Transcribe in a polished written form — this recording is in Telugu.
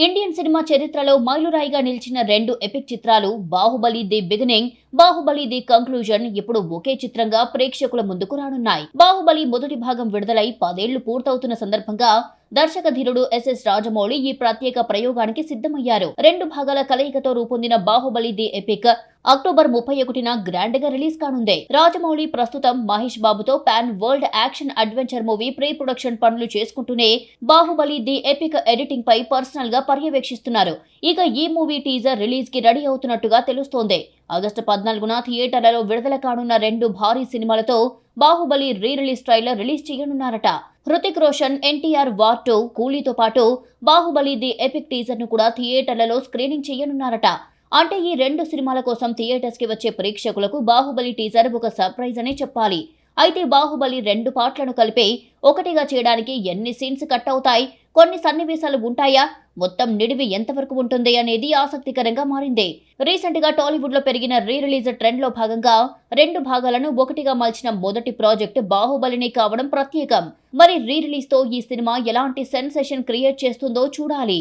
ఇండియన్ సినిమా చరిత్రలో మైలురాయిగా నిలిచిన రెండు ఎపిక్ చిత్రాలు Baahubali the beginning, Baahubali the conclusion ఇప్పుడు ఒకే చిత్రంగా ప్రేక్షకుల ముందుకు రానున్నాయి. బాహుబలి మొదటి భాగం విడుదలై 10 ఏళ్లు పూర్తవుతున్న సందర్భంగా దర్శక ధీరుడు ఎస్ఎస్ రాజమౌళి ఈ ప్రత్యేక ప్రయోగానికి సిద్ధమయ్యారు. రెండు భాగాల కలయికతో రూపొందిన బాహుబలి ది ఎపిక్ అక్టోబర్ 31న గ్రాండ్ గా రిలీజ్ కానుంది. రాజమౌళి ప్రస్తుతం మహేష్ బాబుతో pan world action adventure movie pre production పనులు చేసుకుంటూనే బాహుబలి ది ఎపిక్ ఎడిటింగ్ పై పర్సనల్ గా పర్యవేక్షిస్తున్నారు. ఇక ఈ మూవీ టీజర్ రిలీజ్ కి రెడీ అవుతున్నట్టుగా తెలుస్తోంది. ఆగస్టు 14న థియేటర్లలో విడుదల కానున్న రెండు భారీ సినిమాలతో Baahubali re release trailer release చేయనున్నారట. హృతిక్ రోషన్, ఎన్టీఆర్ వార్ 2, కూలీతో పాటు బాహుబలి ది ఎపిక్ టీజర్ ను కూడా థియేటర్లలో స్క్రీనింగ్ చేయనున్నారట. అంటే ఈ రెండు సినిమాల కోసం థియేటర్స్ కి వచ్చే ప్రేక్షకులకు బాహుబలి టీజర్ ఒక సర్ప్రైజ్ అనే చెప్పాలి. అయితే బాహుబలి రెండు పార్ట్లను కలిపి ఒకటిగా చేయడానికి ఎన్ని సీన్స్ కట్ అవుతాయి, కొన్ని సన్నివేశాలు ఉంటాయా, మొత్తం నిడివి ఎంతవరకు ఉంటుంది అనేది ఆసక్తికరంగా మారింది. రీసెంట్ గా టాలీవుడ్ లో పెరిగిన రీ రిలీజ్ ట్రెండ్ లో భాగంగా రెండు భాగాలను ఒకటిగా మలిచిన మొదటి ప్రాజెక్ట్ బాహుబలిని కావడం ప్రత్యేకం. మరి రీ రిలీజ్ తో ఈ సినిమా ఎలాంటి సెన్సేషన్ క్రియేట్ చేస్తుందో చూడాలి.